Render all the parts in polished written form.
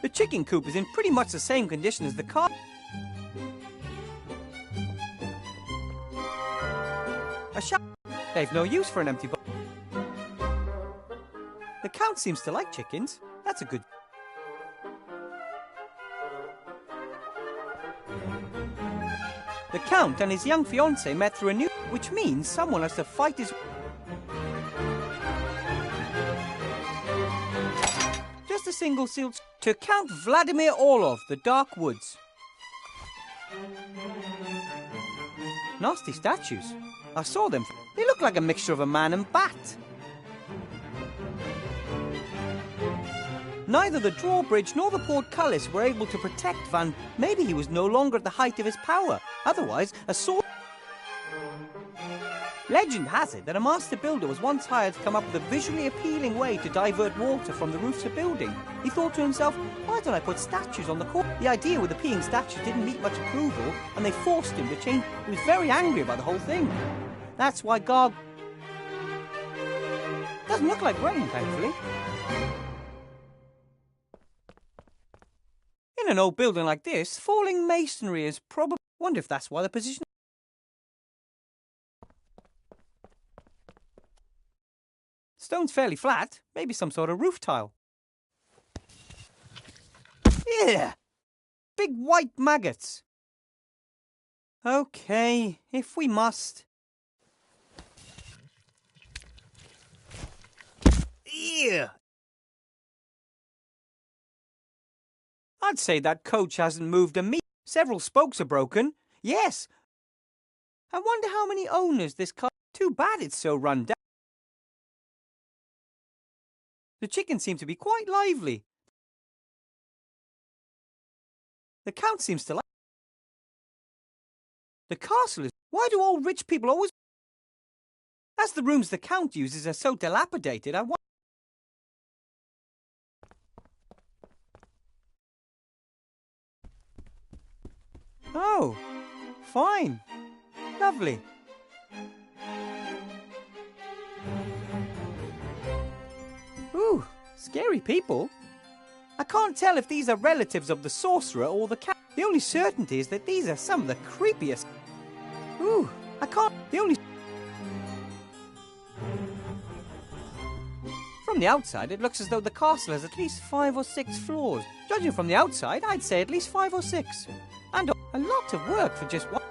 The chicken coop is in pretty much the same condition as the car. A shop. They've no use for an empty box. The Count seems to like chickens. That's a good... The Count and his young fiancée met through a new... Which means someone has to fight his... Just a single sealed... To Count Vladimir Orlov, the Dark Woods. Nasty statues. I saw them. They look like a mixture of a man and bat. Neither the drawbridge nor the portcullis were able to protect Van. Maybe he was no longer at the height of his power. Otherwise, a sword... Legend has it that a master builder was once hired to come up with a visually appealing way to divert water from the roofs of building. He thought to himself, why don't I put statues on the court? The idea with the peeing statues didn't meet much approval, and they forced him to change. He was very angry about the whole thing. That's why Garg... Doesn't look like rain, thankfully. In an old building like this, falling masonry is probably... Wonder if that's why the position... Stone's fairly flat. Maybe some sort of roof tile. Yeah! Big white maggots. Okay, if we must. Yeah! I'd say that coach hasn't moved a meter. Several spokes are broken. Yes! I wonder how many owners this car... Too bad it's so run down. The chickens seem to be quite lively. The Count seems to like... The castle is... Why do all rich people always... As the rooms the Count uses are so dilapidated, I wonder... Oh, fine. Lovely. Ooh, scary people. I can't tell if these are relatives of the sorcerer or the cat. The only certainty is that these are some of the creepiest. Ooh, I can't... The only... From the outside, it looks as though the castle has at least 5 or 6 floors. Judging from the outside, I'd say at least 5 or 6. And a lot of work for just one.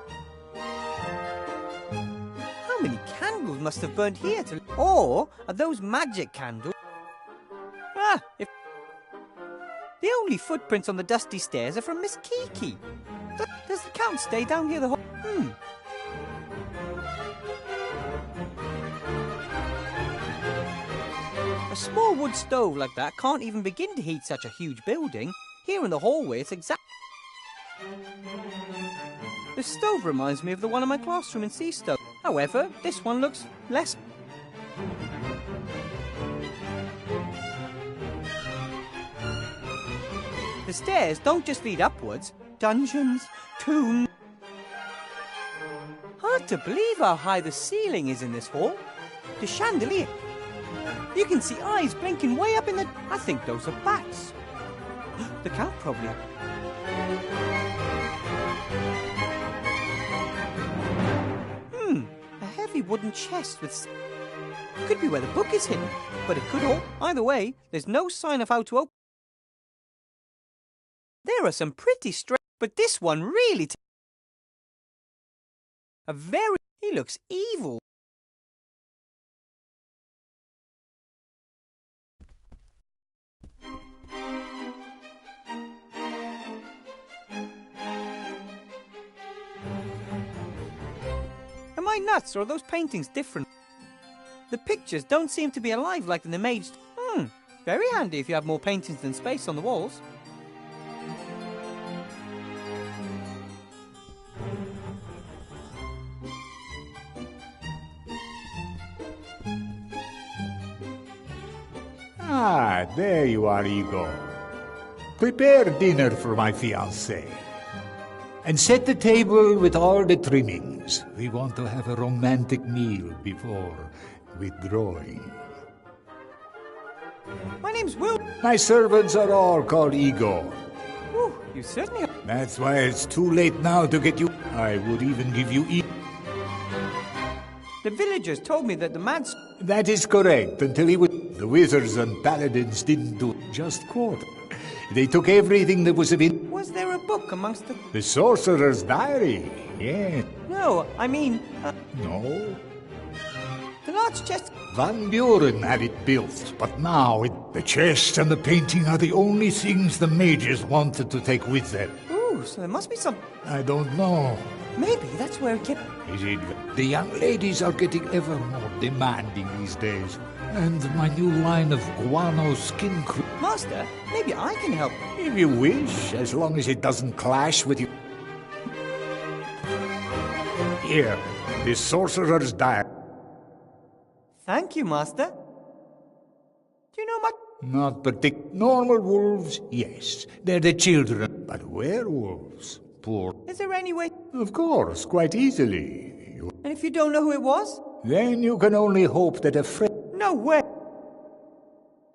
How many candles must have burned here to... Or are those magic candles? Ah, if... The only footprints on the dusty stairs are from Miss Kiki. Does the Count stay down here the whole... A small wood stove like that can't even begin to heat such a huge building. Here in the hallway, it's exact... The stove reminds me of the one in my classroom in Seastoke. However, this one looks less... The stairs don't just lead upwards. Dungeons, tombs... Hard to believe how high the ceiling is in this hall. The chandelier... You can see eyes blinking way up in the... I think those are bats. The Count probably... A heavy wooden chest with... Could be where the book is hidden, but it could all... Either way, there's no sign of how to open... There are some pretty straight... But this one really... A very... He looks evil. Am I nuts, or are those paintings different? The pictures don't seem to be alive like in the mage... Very handy if you have more paintings than space on the walls. Ah, there you are, Igor. Prepare dinner for my fiancée. And set the table with all the trimmings. We want to have a romantic meal before withdrawing. My name's Will. My servants are all called Igor. Ooh, you certainly are. That's why it's too late now to get you. I would even give you The villagers told me that the man... That is correct, until he was... The wizards and paladins didn't do just quarter. They took everything that was of it. Was there a book amongst the... The sorcerer's diary, yes. No, I mean... No? The large chest... Van Buren had it built, but now the chest and the painting are the only things the mages wanted to take with them. Ooh, so there must be some... I don't know. Maybe that's where it kept... Is it? The young ladies are getting ever more demanding these days. And my new line of guano skin cream. Master, maybe I can help. If you wish, as long as it doesn't clash with you. Here, the sorcerer's diary. Thank you, Master. Do you know much? Not particular. Normal wolves, yes. They're the children. But werewolves, poor. Is there any way... Of course, quite easily. And if you don't know who it was? Then you can only hope that a friend... No way.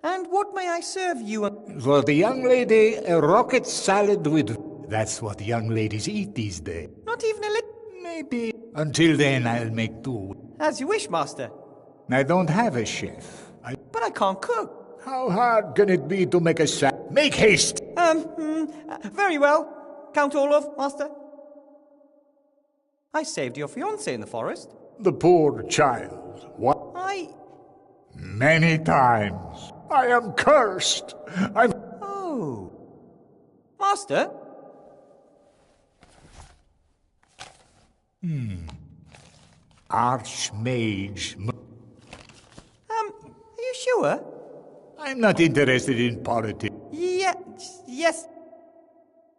And what may I serve you? For the young lady, a rocket salad with... That's what young ladies eat these days. Not even a little... Maybe. Until then, I'll make do. As you wish, Master. I don't have a chef. But I can't cook. How hard can it be to make a salad? Make haste! Very well. Count Olaf, Master. I saved your fiancé in the forest. The poor child. What? Many times. I am cursed. Oh. Master? Archmage. Are you sure? I'm not interested in politics. Yes.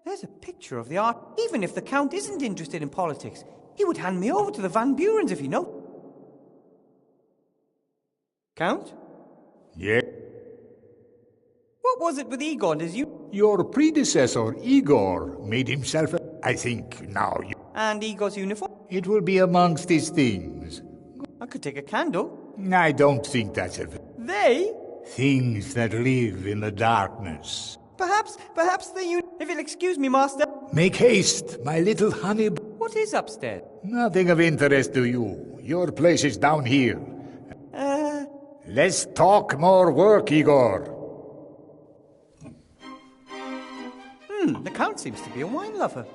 There's a picture of the art. Even if the Count isn't interested in politics, he would hand me over to the Van Burens if he know. Count? Yeah. What was it with Egon as you... Your predecessor, Igor, made himself I think now you... And Igor's uniform? It will be amongst his things. I could take a candle. I don't think that's a... They? Things that live in the darkness. Perhaps if you'll excuse me, Master. Make haste, my little honey... What is upstairs? Nothing of interest to you. Your place is down here. Let's talk more work, Igor. The Count seems to be a wine lover.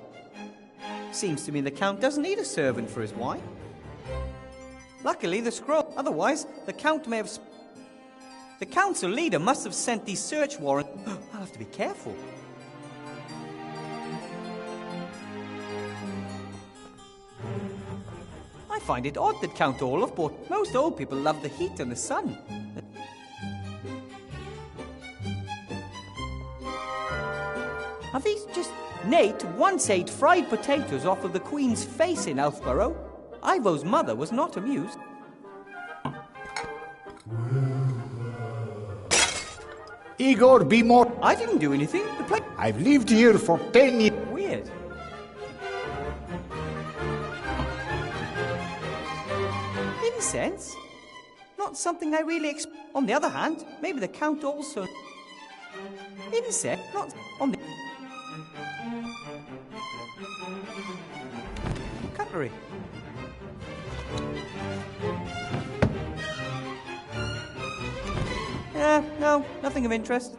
Seems to me the Count doesn't need a servant for his wine. Luckily, the scroll. Otherwise, the Count may have... The council leader must have sent these search warrants. I'll have to be careful. I find it odd that Count Olaf bought... Most old people love the heat and the sun. Are these just... Nate once ate fried potatoes off of the Queen's face in Elfborough. Ivo's mother was not amused. Igor, be more... I didn't do anything. The place... I've lived here for 10 years. Weird. Incense? Not something I really On the other hand, maybe the Count also... Incense? Not on the... Cutlery. No, nothing of interest.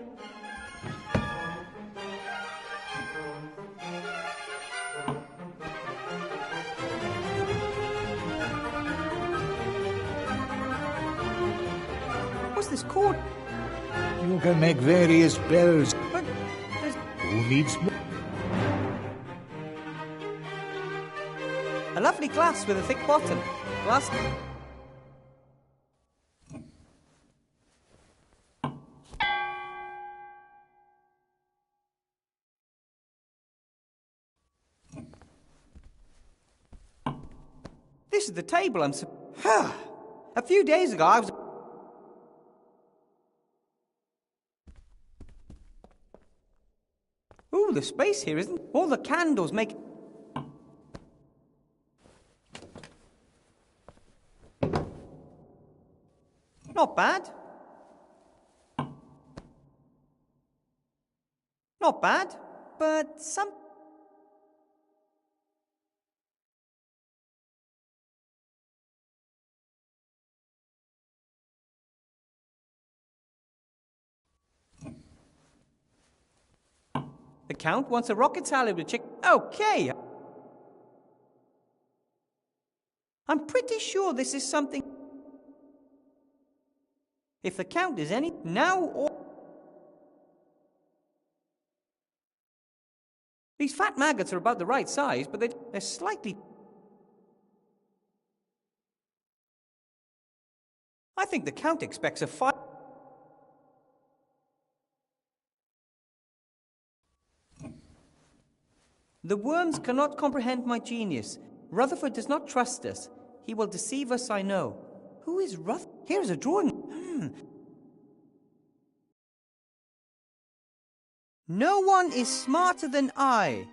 What's this cord? You can make various bells. But there's... Who needs more? A lovely glass with a thick bottom. Glass... This is the table I'm... A few days ago I was... Ooh, the space here isn't... All the candles make... Not bad. Not bad, but some... The Count wants a rocket salad with chicken. Okay. I'm pretty sure this is something... If the Count is any... Now or... These fat maggots are about the right size, but they're slightly... I think the Count expects a fight. The worms cannot comprehend my genius. Rutherford does not trust us. He will deceive us, I know. Who is Rutherford? Here is a drawing. No one is smarter than I.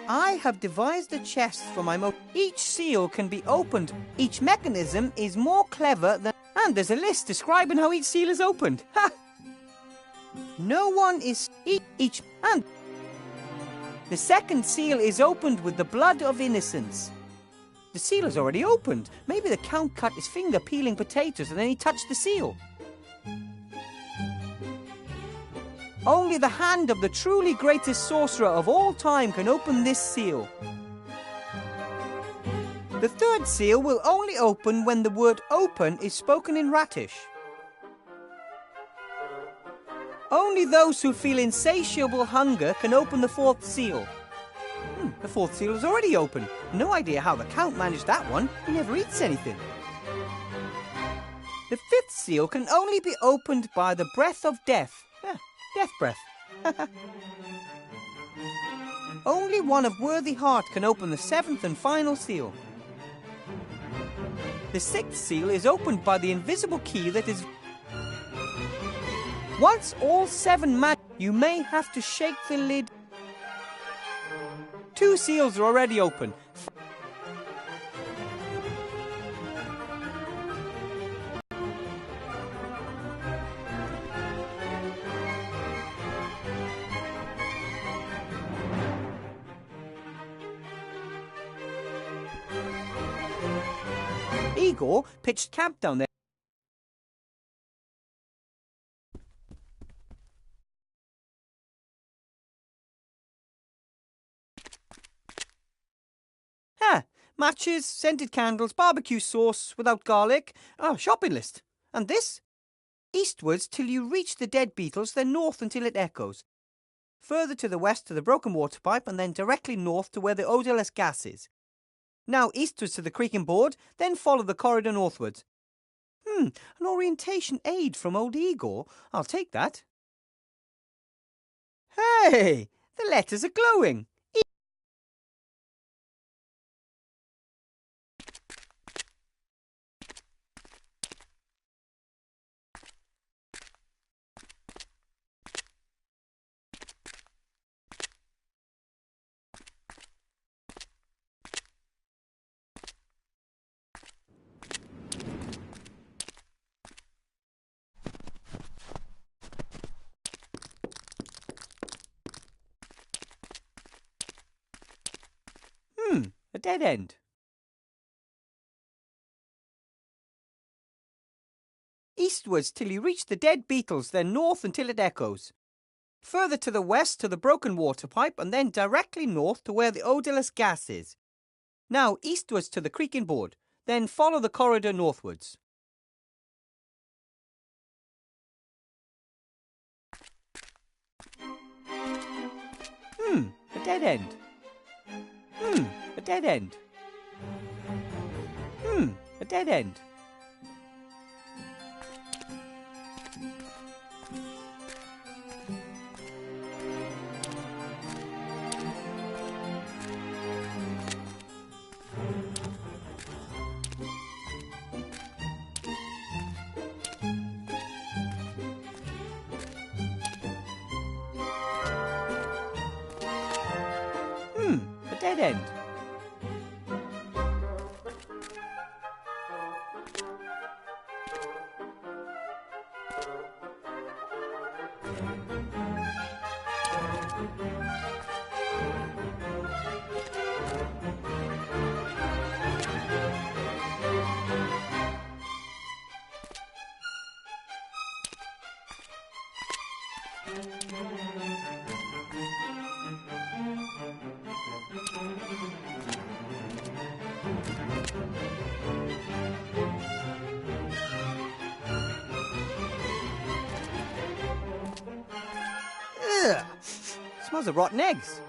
I have devised a chest for my Each seal can be opened. Each mechanism is more clever than... And there's a list describing how each seal is opened. Ha! No one is... Each... And... The second seal is opened with the blood of innocence. The seal is already opened. Maybe the Count cut his finger peeling potatoes and then he touched the seal. Only the hand of the truly greatest sorcerer of all time can open this seal. The third seal will only open when the word open is spoken in Ratish. Only those who feel insatiable hunger can open the fourth seal. The fourth seal is already open. No idea how the Count managed that one. He never eats anything. The fifth seal can only be opened by the breath of death. Death breath. Only one of worthy heart can open the seventh and final seal. The sixth seal is opened by the invisible key that is... Once all 7 you may have to shake the lid. 2 seals are already open. Igor pitched camp down there. Matches, scented candles, barbecue sauce without garlic. Shopping list. And this? Eastwards till you reach the dead beetles, then north until it echoes. Further to the west to the broken water pipe, and then directly north to where the odorless gas is. Now eastwards to the creaking board, then follow the corridor northwards. An orientation aid from old Igor. I'll take that. Hey! The letters are glowing. A dead end. Eastwards till you reach the dead beetles, then north until it echoes. Further to the west to the broken water pipe, and then directly north to where the odorless gas is. Now eastwards to the creaking board, then follow the corridor northwards. A dead end. A dead end. A dead end. A dead end. Ugh! Smells of rotten eggs.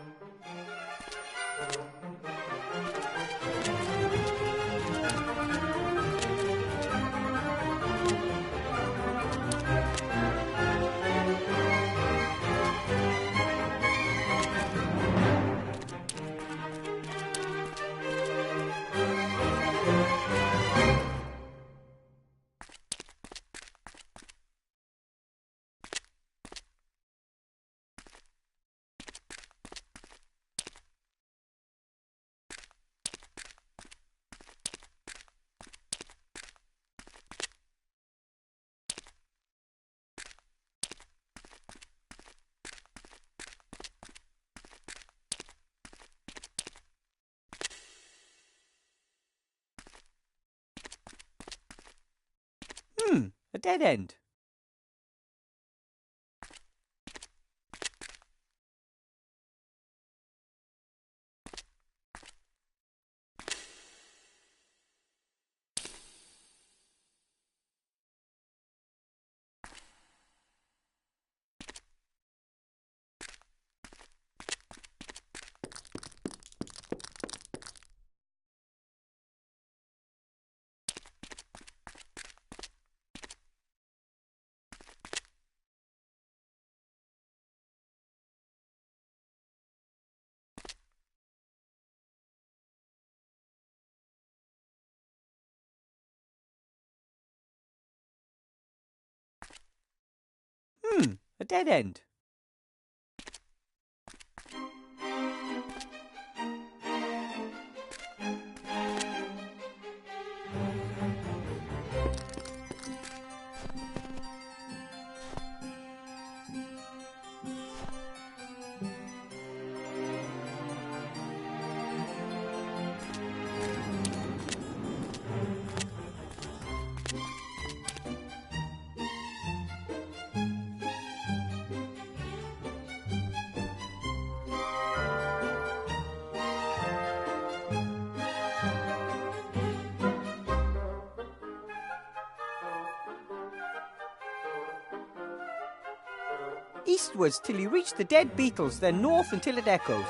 A dead end. A dead end. Eastwards till you reach the dead beetles, then north until it echoes.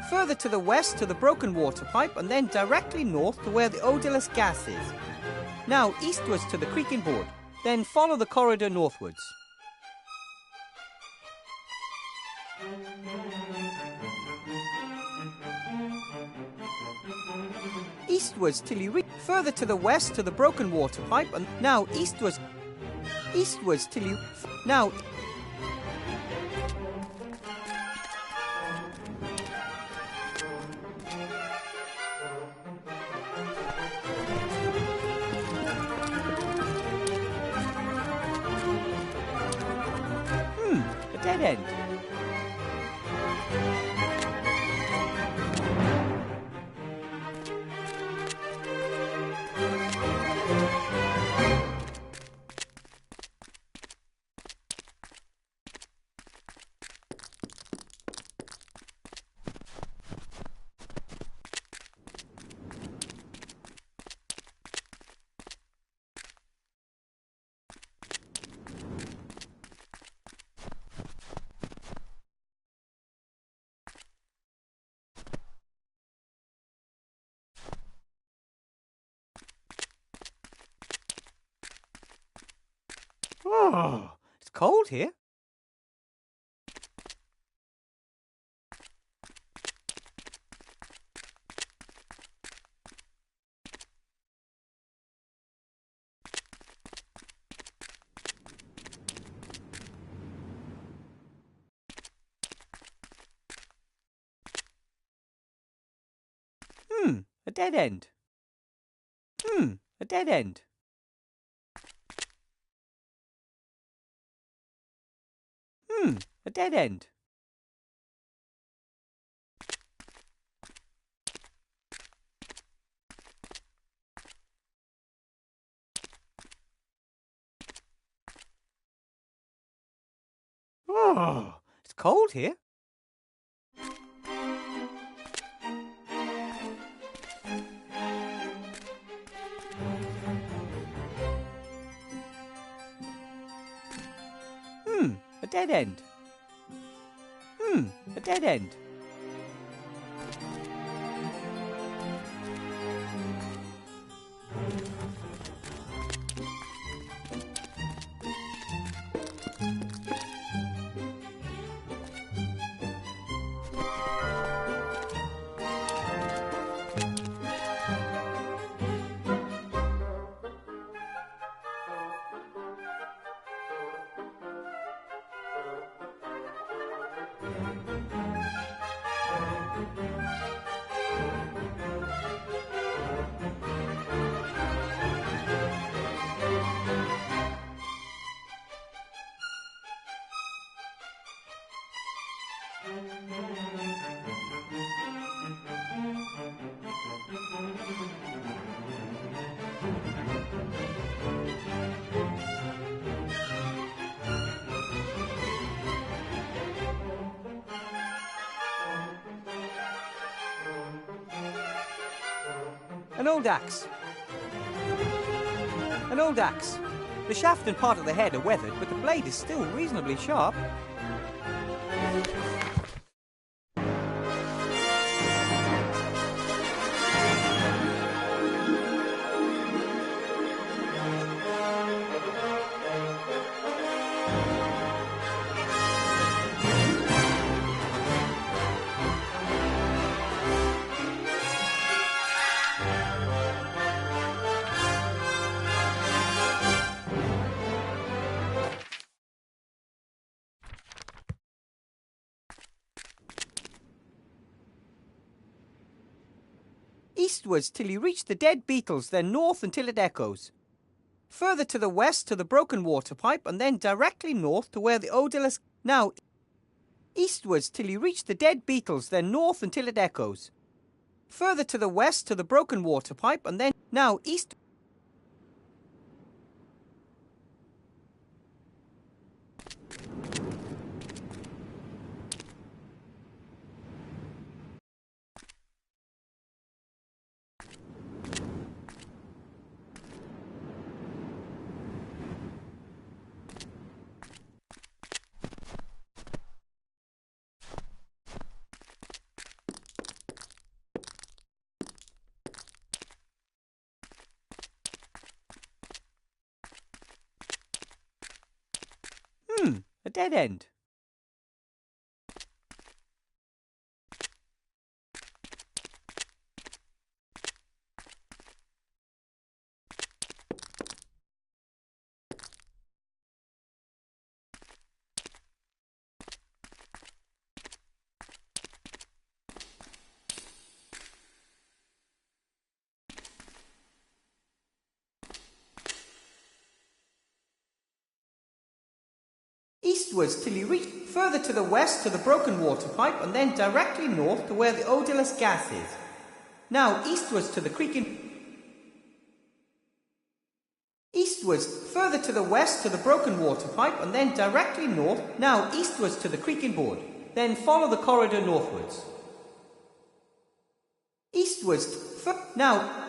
Further to the west to the broken water pipe, and then directly north to where the odorless gas is. Now eastwards to the creaking board, then follow the corridor northwards. Eastwards till you reach further to the west to the broken water pipe, and now eastwards till you now. A dead end. Oh, it's cold here. A dead end. A dead end. A dead end. Oh, it's cold here. A dead end. A dead end. An old axe. An old axe. The shaft and part of the head are weathered, but the blade is still reasonably sharp. Eastwards till you reach the dead beetles, then north until it echoes. Further to the west to the broken water pipe, and then directly north to where the odorless... Now, eastwards till you reach the dead beetles, then north until it echoes. Further to the west to the broken water pipe, and then... Now, east... A dead end. Eastwards till you reach further to the west to the broken water pipe, and then directly north to where the odorless gas is. Now eastwards to the creaking... Eastwards further to the west to the broken water pipe, and then directly north. Now eastwards to the creaking board. Then follow the corridor northwards. Eastwards... Now...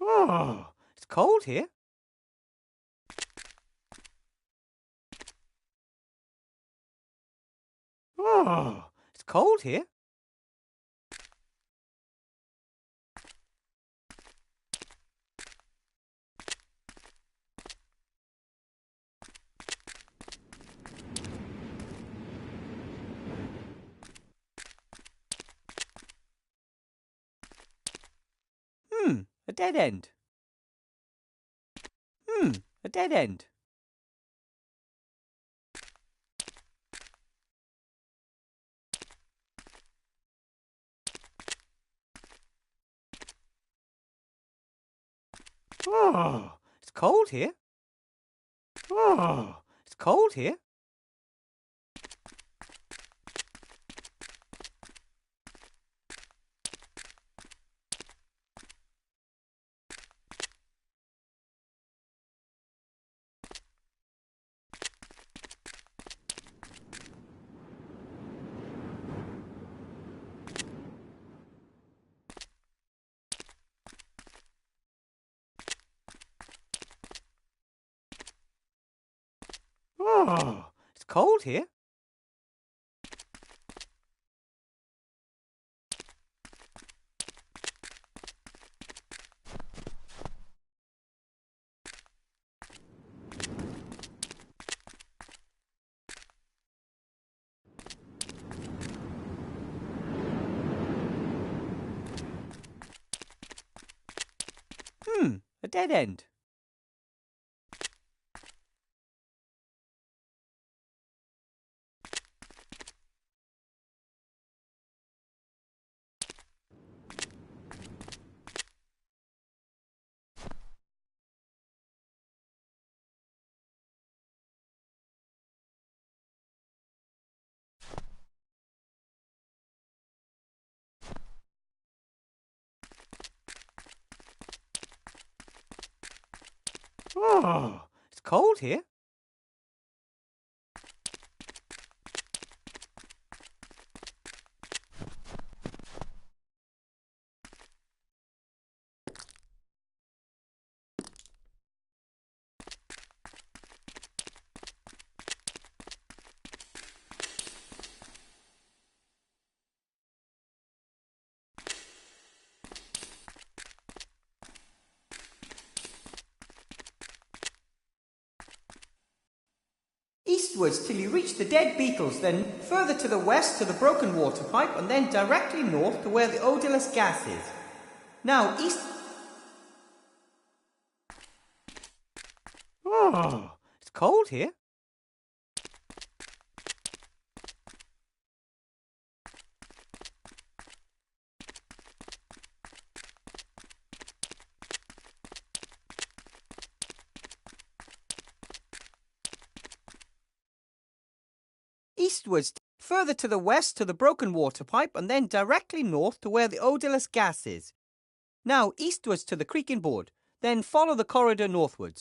Oh, it's cold here. Oh, it's cold here. A dead end. A dead end. Oh, it's cold here. Oh, it's cold here. Oh, it's cold here. A dead end. Oh, it's cold here. Eastwards till you reach the dead beetles, then further to the west to the broken water pipe, and then directly north to where the odorless gas is. Now east... Oh, it's cold here. Eastwards, further to the west to the broken water pipe, and then directly north to where the odorless gas is. Now eastwards to the creaking board, then follow the corridor northwards.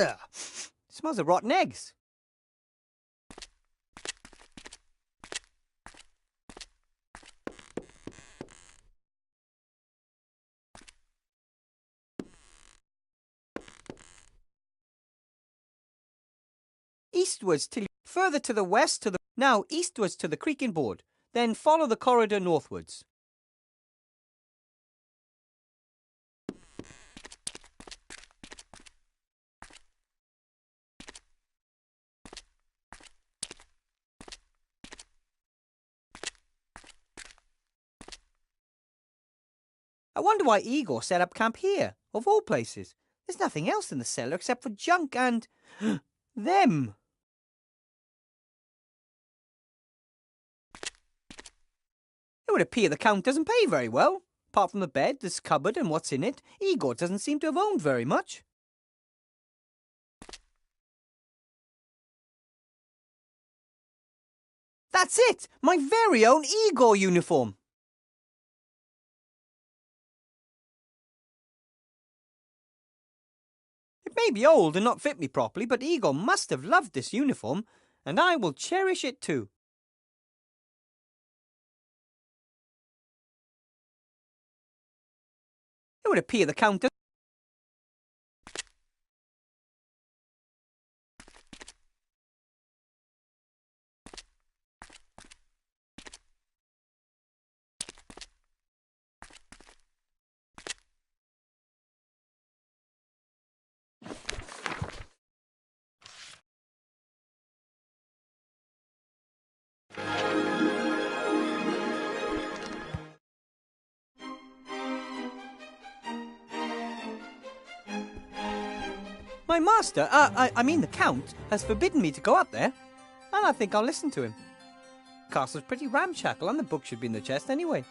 Ugh! Smells of rotten eggs. Eastwards till further to the west to the... Now eastwards to the creaking board, then follow the corridor northwards. I wonder why Igor set up camp here, of all places. There's nothing else in the cellar except for junk and... them. It would appear the Count doesn't pay very well. Apart from the bed, this cupboard and what's in it, Igor doesn't seem to have owned very much. That's it! My very own Igor uniform! It may be old and not fit me properly, but Igor must have loved this uniform, and I will cherish it too. It would appear the Count does... My master, I mean the Count, has forbidden me to go up there, and I think I'll listen to him. The castle's pretty ramshackle, and the book should be in the chest anyway.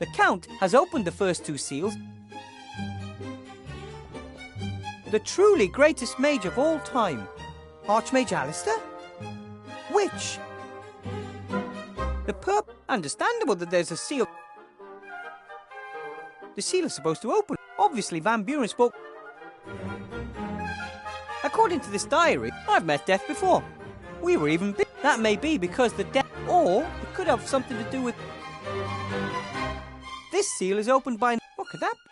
The Count has opened the first two seals. The truly greatest mage of all time. Archmage Alistair? Which? The perp... Understandable that there's a seal. The seal is supposed to open. Obviously Van Buren spoke... According to this diary, I've met Death before. We were even big. That may be because the death... Or it could have something to do with... This seal is opened by... What could that be?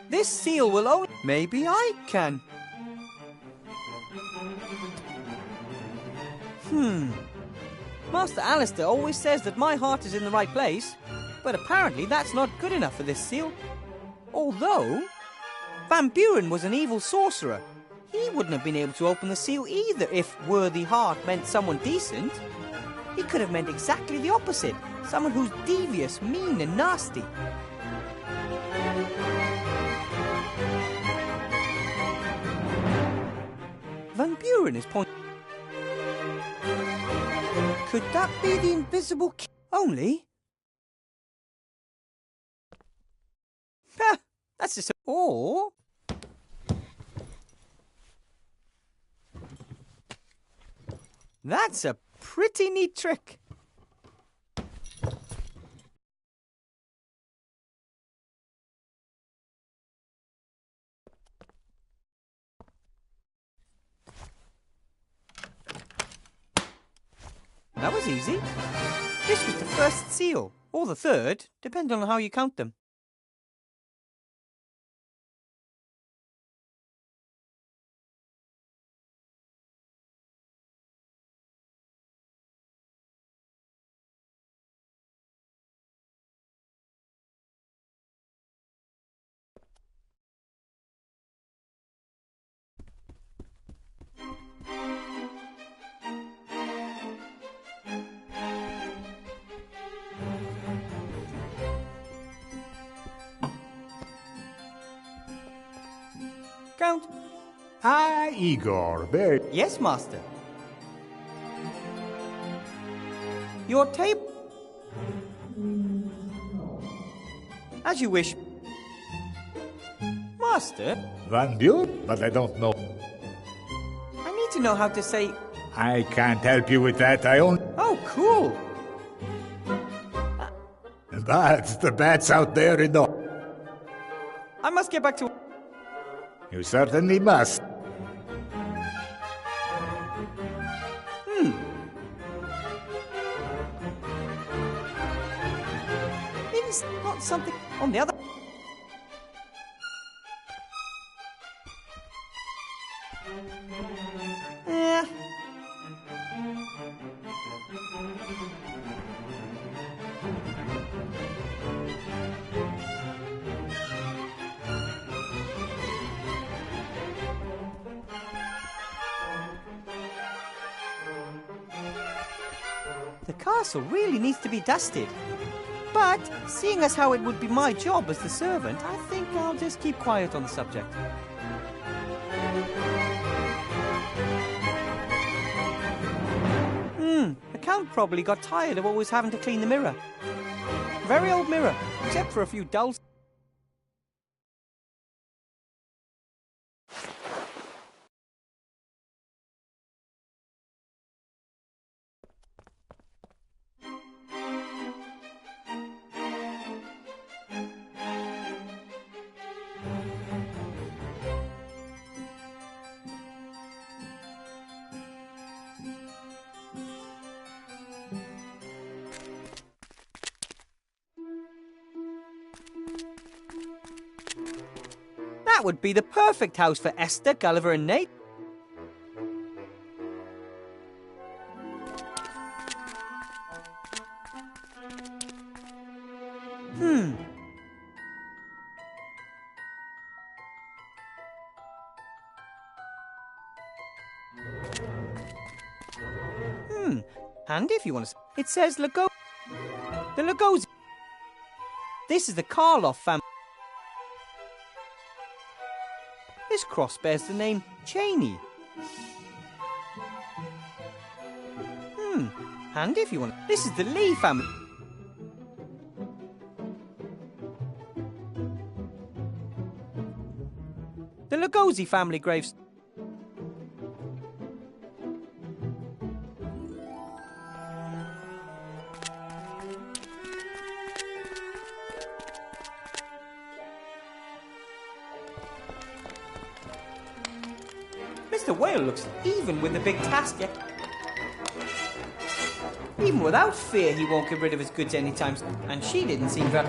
This seal will only... Maybe I can. Master Alistair always says that my heart is in the right place, but apparently that's not good enough for this seal. Although... Van Buren was an evil sorcerer. He wouldn't have been able to open the seal either if worthy heart meant someone decent. He could have meant exactly the opposite. Someone who's devious, mean and nasty. Van Buren is pointing... Could that be the invisible key? Only? Ha! That's just... Or... That's a pretty neat trick. That was easy. This was the first seal, or the third, depending on how you count them. Count. Ah, Igor, very... Yes, Master. Your tape... As you wish. Master? Van Buren? But I don't know. I need to know how to say... I can't help you with that, I only... Oh, cool. But the bat's out there in the... I must get back to... You certainly must. It's not something on the other... The castle really needs to be dusted. But, seeing as how it would be my job as the servant, I think I'll just keep quiet on the subject. The Count probably got tired of always having to clean the mirror. Very old mirror, except for a few dull... That would be the perfect house for Esther, Gulliver and Nate. Handy if you want to... It says Lego... The Legos... This is the Karloff family. This cross bears the name Cheney. handy if you want. This is the Lee family. The Lugosi family graves. Mr. Whale looks even with the big task yet. Even without fear, he won't get rid of his goods anytime soon. And she didn't seem very...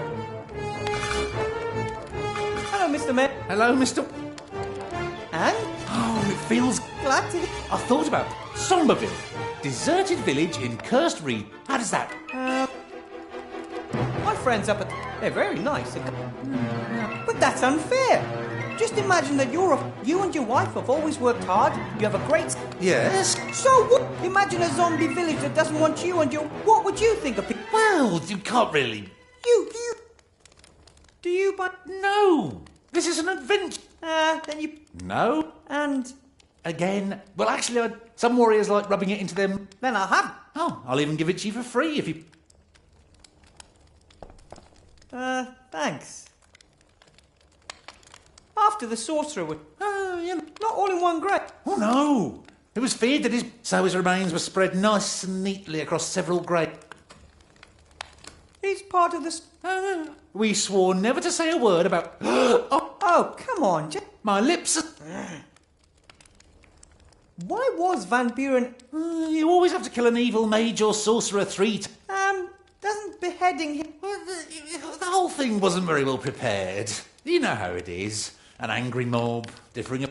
Hello, Mr. Mayor. Hello, Mr. And? Oh, it feels... Glad to... I thought about Somberville. Deserted village in Cursed Reed. How does that? My friends up at... They're very nice. But that's unfair. Just imagine that you and your wife have always worked hard. You have a great... Yes? So what? Imagine a zombie village that doesn't want you and your... What would you think of people? Well, you can't really... Do you, but... No! This is an adventure. Then you... No? And... Again? Well, actually, some warriors like rubbing it into them. Then I'll have... Oh, I'll even give it to you for free if you... Thanks. After the sorcerer would... Not all in one grave. Oh, no! It was feared that his remains were spread nice and neatly across several graves. He's part of the... We swore never to say a word about... Oh, come on. My lips are... Why was Van Buren... You always have to kill an evil mage or sorcerer 3 times. Doesn't beheading him... The whole thing wasn't very well prepared. You know how it is. An angry mob, differing...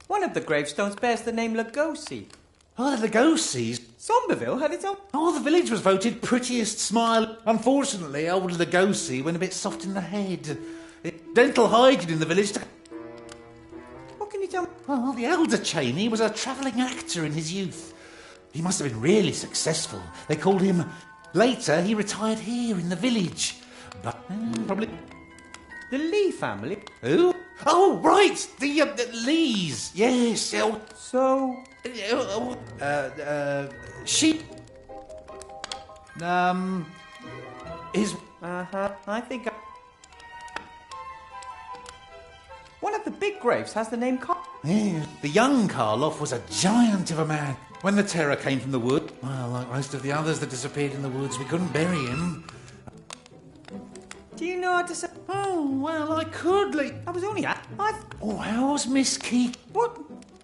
One of the gravestones bears the name Lugosi. Oh, the Lugosi's. Somberville had its own... Oh, the village was voted prettiest smile. Unfortunately, old Lugosi went a bit soft in the head. Dental hygiene in the village... What can you tell me? Well, the elder Cheney was a travelling actor in his youth. He must have been really successful. They called him... Later, he retired here in the village. But probably... The Lee family? Who? Oh, right! The Lees. Yes. So... She... His... I think... One of the big graves has the name Carl. Yeah, the young Karloff was a giant of a man. When the terror came from the wood, well, like most of the others that disappeared in the woods, we couldn't bury him. Do you know how to say... Oh, well, I could, I was only... Oh, how's Miss Kiki? What?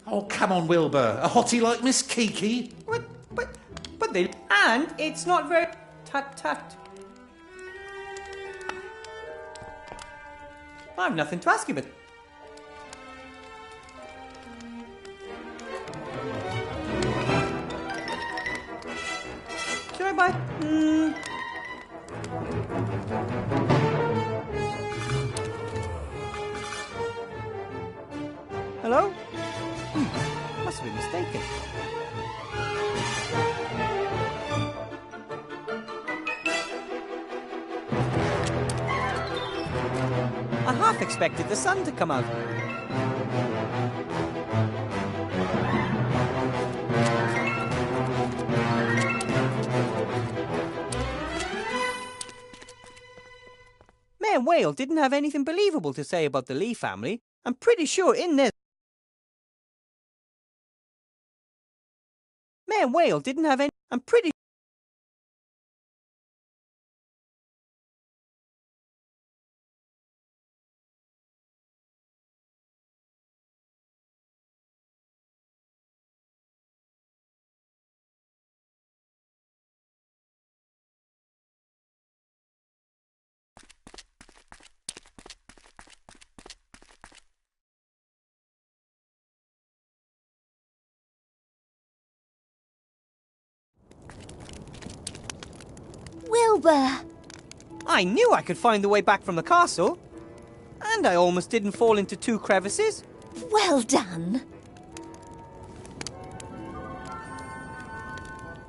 Oh, come on, Wilbur. A hottie like Miss Kiki? But they... And it's not very... Tut. I've nothing to ask you, but... Should I buy... Hello? Must have been mistaken. I half expected the sun to come out. Mayor Whale didn't have anything believable to say about the Lee family. I'm pretty sure in there... Mayor Whale didn't have any... I'm pretty... Wilbur! I knew I could find the way back from the castle. And I almost didn't fall into 2 crevices. Well done.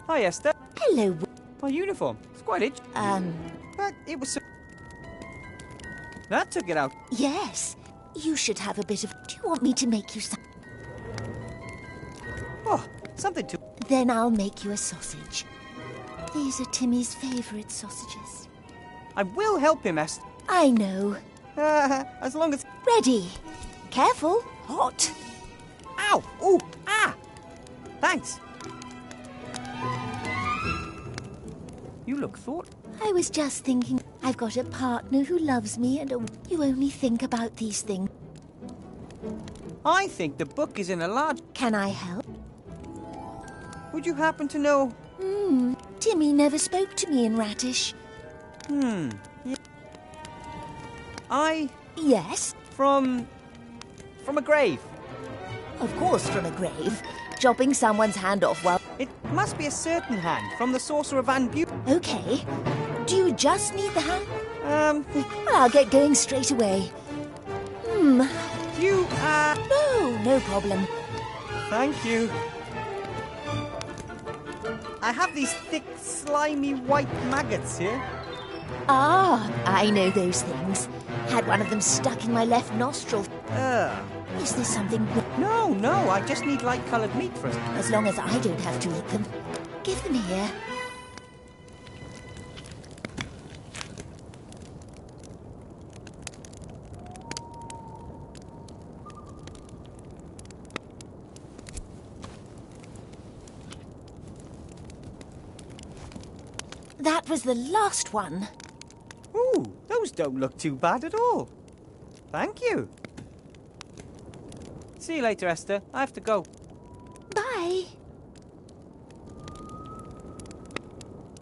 Hi, Esther. Hello. My uniform. It's quite itchy. But it was so... That took it out. Yes. You should have a bit of... Do you want me to make you some... Something to... Then I'll make you a sausage. These are Timmy's favourite sausages. I will help him, Esther. I know. As long as... Ready. Careful. Hot. Ow! Ooh! Ah! Thanks. You look thoughtful. I was just thinking, I've got a partner who loves me and you only think about these things. I think the book is in a large... Can I help? Would you happen to know... Timmy never spoke to me in Radish. Yeah. Yes? From a grave. Of course from a grave. Chopping someone's hand off while... It must be a certain hand from the Sorcerer Van Buren. Okay. Do you just need the hand? Well, I'll get going straight away. You, No problem. Thank you. I have these thick, slimy white maggots here. Ah, I know those things. Had one of them stuck in my left nostril. Is there something... No, I just need light-coloured meat for us. As long as I don't have to eat them. Give them here. That was the last one. Ooh, those don't look too bad at all. Thank you. See you later, Esther. I have to go. Bye.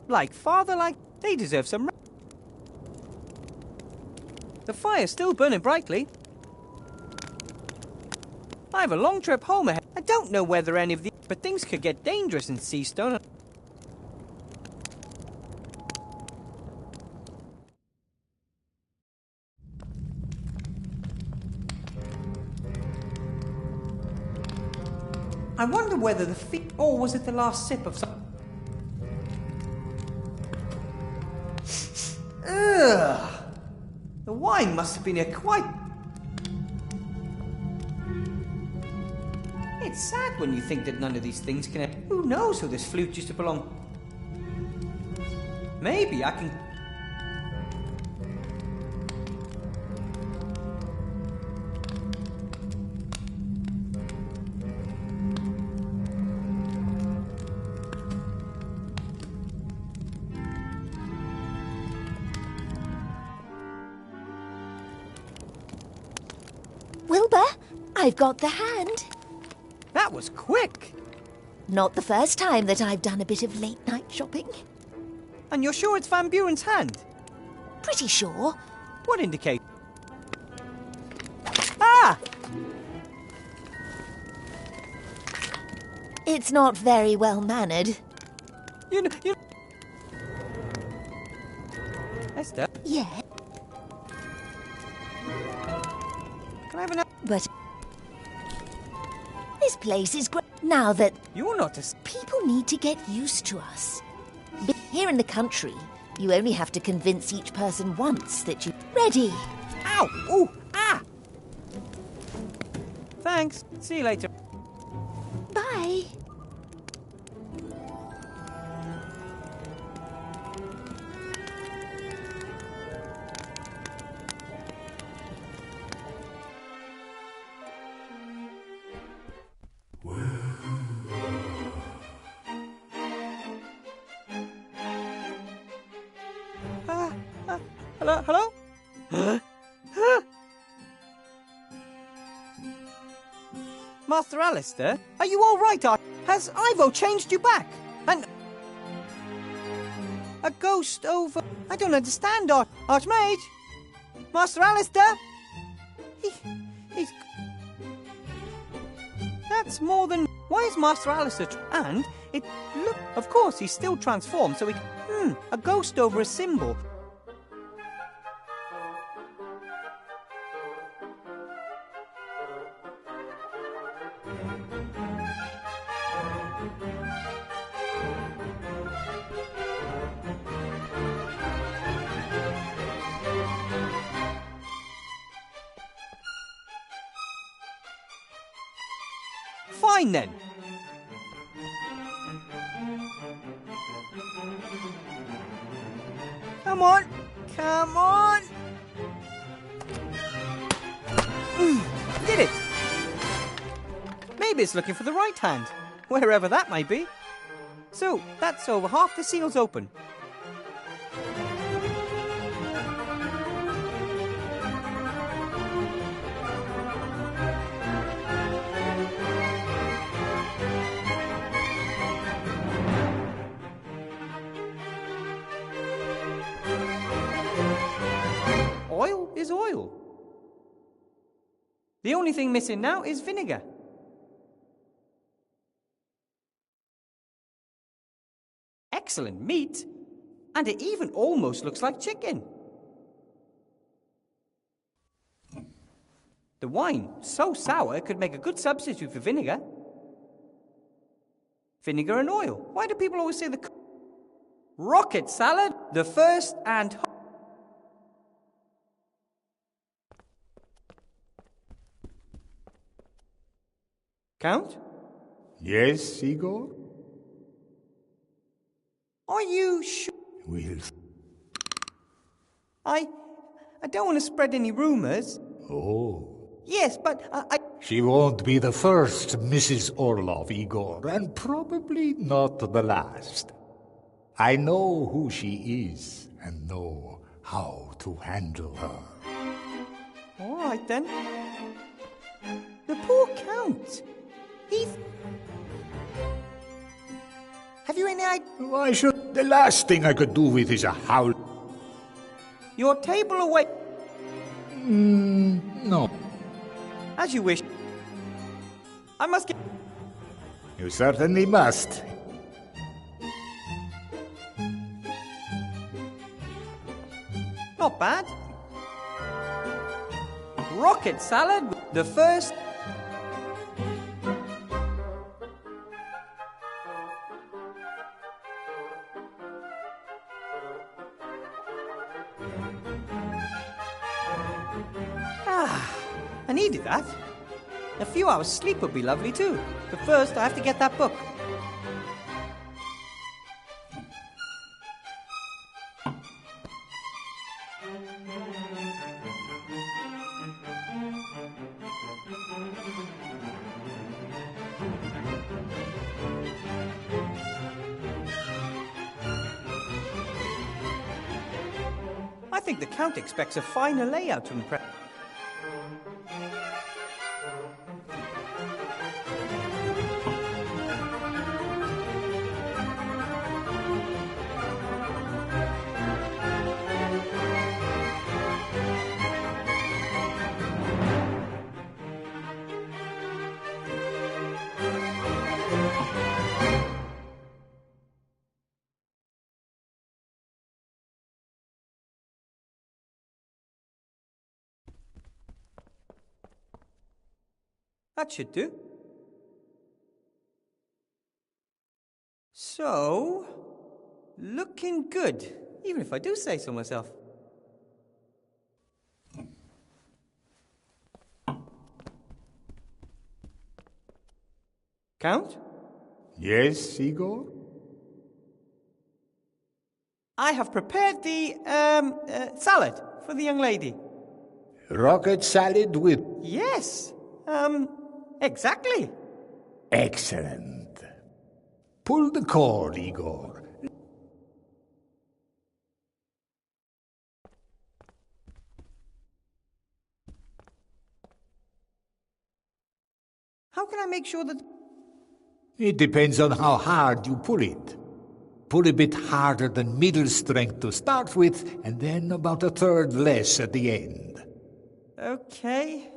Like father, like... They deserve some... The fire's still burning brightly. I have a long trip home ahead. I don't know whether any of the... But things could get dangerous in Seastone. I wonder whether the or was it the last sip of some... Ugh! The wine must have been a quite... It's sad when you think that none of these things can... Who knows who this flute used to belong... Maybe I can... Wilbur, I've got the hand. That was quick! Not the first time that I've done a bit of late-night shopping. And you're sure it's Van Buren's hand? Pretty sure. What indicate? Ah! It's not very well-mannered. You... Esther, Yeah, can I have an... but... This place is great. Now that You're not a... people need to get used to us. But here in the country, you only have to convince each person once that you... Ready! Ow! Ooh! Ah! Thanks. See you later. Bye! Hello? Master Alistair, are you all right? Has Ivo changed you back? And... A ghost over... I don't understand, Archmage. Master Alistair? He's... That's more than... Why is Master Alistair... And it... Look... Of course, he's still transformed, so it... A ghost over a symbol. Fine then. Come on! Come on! Did it! Maybe it's looking for the right hand, wherever that might be. So, that's over half the seals open. Oil is oil. The only thing missing now is vinegar. Excellent meat, and it even almost looks like chicken. The wine, so sour, could make a good substitute for vinegar. Vinegar and oil. Why do people always say the rocket salad? The first and... Count? Yes, Igor? Are you sure? We'll... I don't want to spread any rumors. Oh. Yes, but I... She won't be the first Mrs. Orlov, Igor, and probably not the last. I know who she is and know how to handle her. All right, then. The poor Count. Have you any idea? Why should... The last thing I could do with is a howl. Your table away. No. As you wish. I must get... You certainly must. Not bad. Rocket salad, the first... I needed that. A few hours sleep would be lovely too. But first, I have to get that book. I think the Count expects a finer layout to impress. That should do. So, looking good, even if I do say so myself. Count? Yes, Igor? I have prepared the, salad for the young lady. Rocket salad with... Yes, exactly. Excellent. Pull the cord, Igor. How can I make sure that... It depends on how hard you pull it. Pull a bit harder than middle strength to start with, and then about a third less at the end. Okay.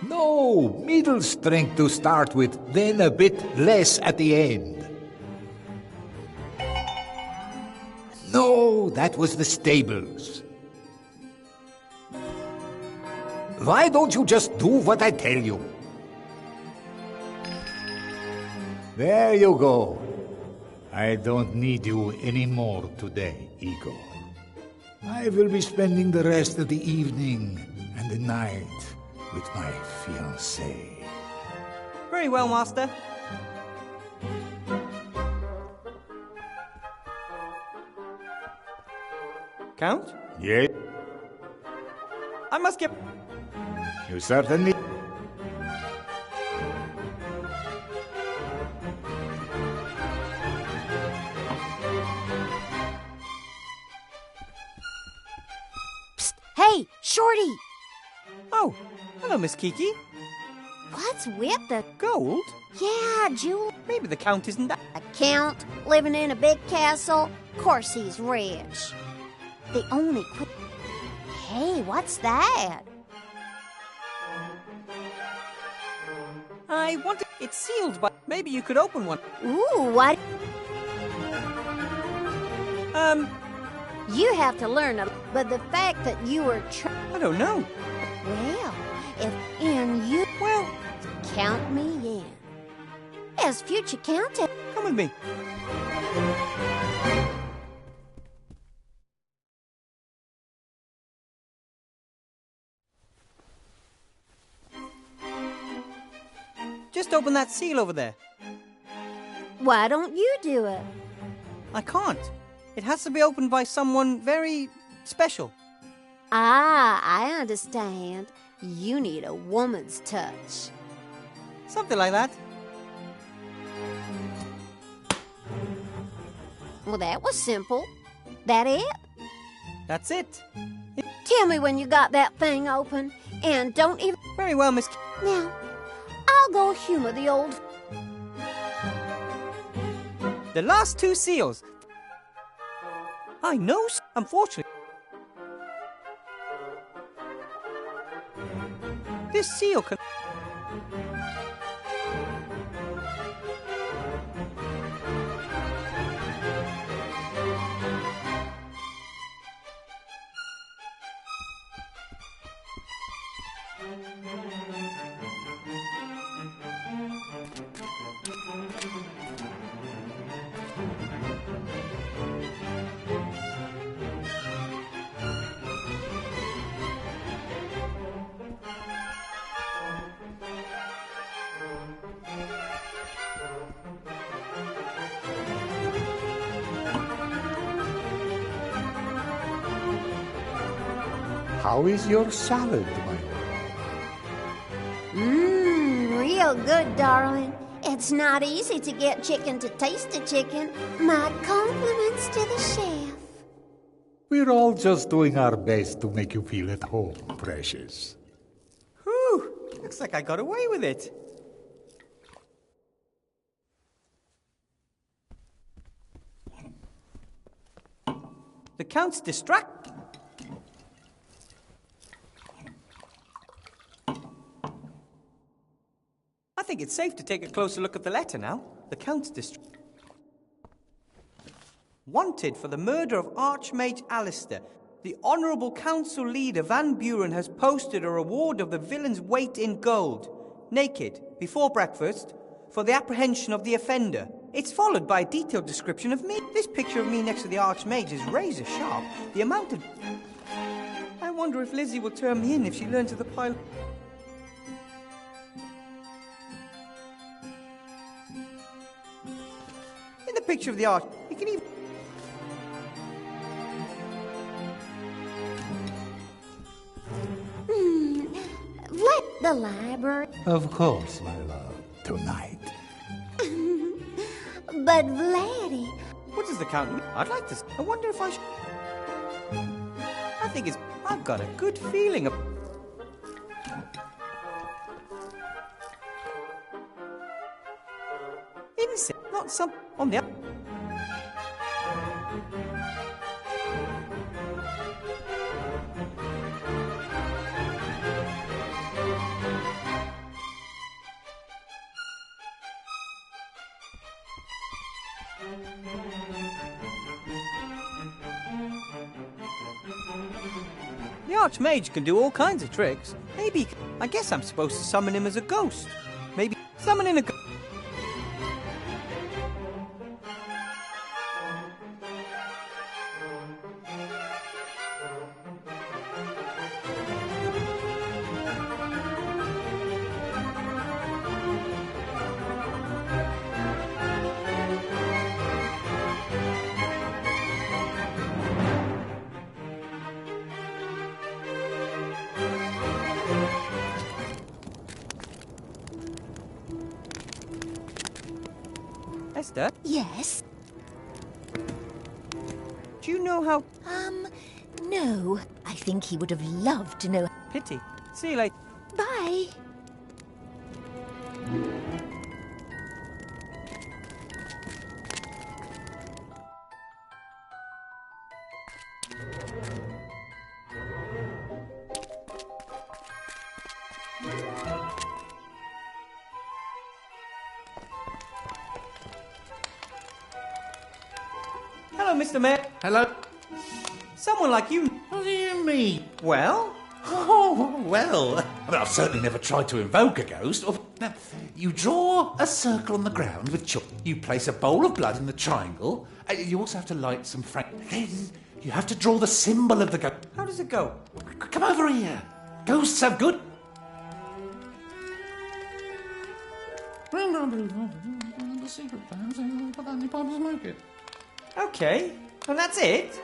No, middle strength to start with, then a bit less at the end. No, that was the stables. Why don't you just do what I tell you? There you go. I don't need you anymore today, Igor. I will be spending the rest of the evening and the night with my fiancée. Very well, Master. Count? Yes, I must get... you certainly... Psst, hey, Shorty! Oh, hello, Miss Kiki. What's with the... Gold? Yeah, Jewel. Maybe the Count isn't that... A count living in a big castle? Course he's rich. The only... Hey, what's that? I want to... It's sealed, but maybe you could open one. Ooh, what? You have to learn but the fact that you were I don't know. well, if in you... Well, Count me in. As future countess. come with me. Just open that seal over there. Why don't you do it? I can't. It has to be opened by someone very special. Ah, I understand. You need a woman's touch. Something like that. Well, that was simple. That it? That's it. Tell me when you got that thing open. And don't even... Very well, Miss... Now, I'll go humor the old... The last two seals. I know, unfortunately. This seal can... How is your salad, my lord? Real good, darling. It's not easy to get chicken to taste a chicken. My compliments to the chef. We're all just doing our best to make you feel at home, precious. Whew! Looks like I got away with it. The Count's distracted. I think it's safe to take a closer look at the letter now. The Count's distracted. Wanted for the murder of Archmage Alistair. The Honourable Council Leader Van Buren has posted a reward of the villain's weight in gold, naked, before breakfast, for the apprehension of the offender. It's followed by a detailed description of me. This picture of me next to the Archmage is razor sharp. The amount of... I wonder if Lizzie will turn me in if she learns of the pile... In the picture of the Arch... You can even... Let the library... Of course, my love. Tonight. But Vladdy... What does the Count mean? I'd like to... I wonder if I should... I think it's... I've got a good feeling of... Insect, not some... On the... The Archmage can do all kinds of tricks. Maybe... I guess I'm supposed to summon him as a ghost. Maybe... Summon in a ghost... Esther, Yes? do you know how... No. I think he would have loved to know. Pity. See you later. Bye. Hello, Mr. Mayor. Hello? Someone like you... What do you mean? Well? Oh, well, I mean, I've certainly never tried to invoke a ghost. Now, you draw a circle on the ground with chalk. You place a bowl of blood in the triangle. You also have to light some Then you have to draw the symbol of the ghost. How does it go? Come over here. Ghosts have good... The secret plans and put that in your pipe and smoke it. Okay. Well, that's it?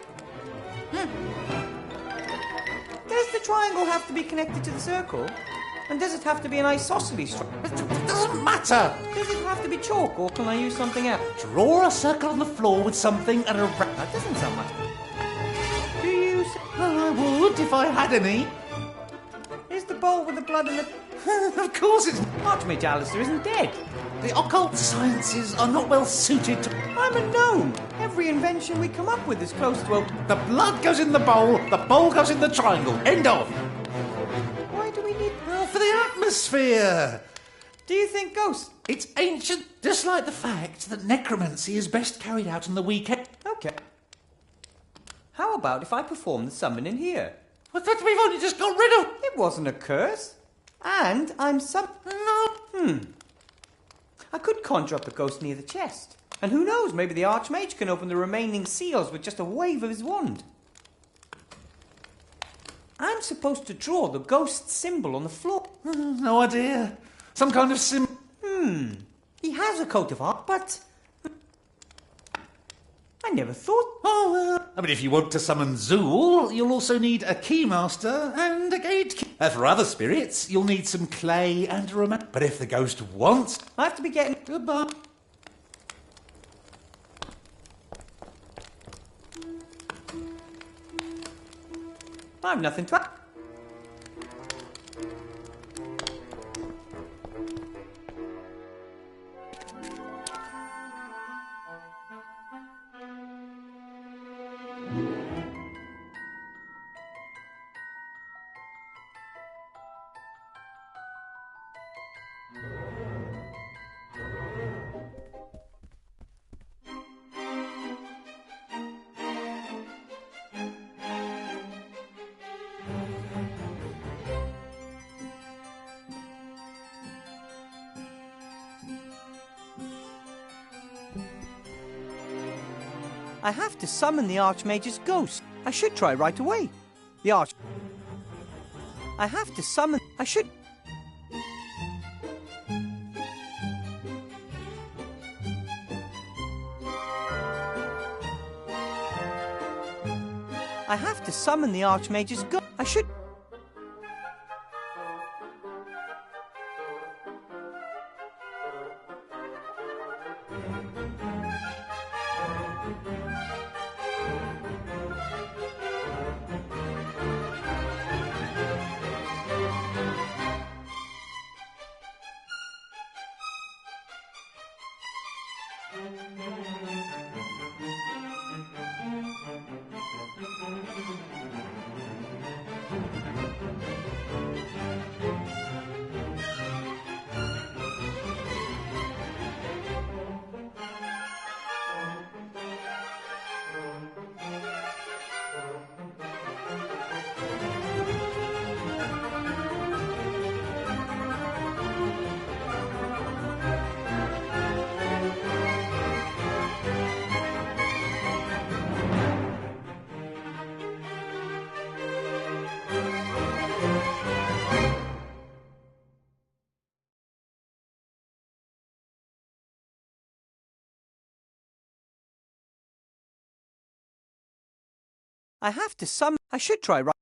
Does the triangle have to be connected to the circle? And does it have to be an isosceles triangle? It doesn't matter. Does it have to be chalk, or can I use something else? Draw a circle on the floor with something and a... That doesn't sound much. Do you... I would if I had any. Is the bowl with the blood in the... Of course it's... Archmage Alistair isn't dead. The occult sciences are not well suited to... I'm a gnome. Every invention we come up with is close to a... The blood goes in the bowl goes in the triangle. End of. Why do we need... For the atmosphere. Do you think ghosts... It's ancient, just like the fact that necromancy is best carried out on the weekend. Okay. How about if I perform the summon in here? But that we've only just got rid of. It wasn't a curse. And I'm No. I could conjure up a ghost near the chest. And who knows, maybe the Archmage can open the remaining seals with just a wave of his wand. I'm supposed to draw the ghost symbol on the floor. No idea. Some kind of He has a coat of armor, but... I never thought... Oh, well. I mean, if you want to summon Zool, you'll also need a keymaster and a gatekeeper. For other spirits, you'll need some clay and a romance. But if the ghost wants... I have to be getting... Goodbye. I have nothing to... I have to summon the Archmage's ghost. I should try right away. I have to summon... I should... I have to summon the Archmage's ghost. I should... I have to summon... I should try right...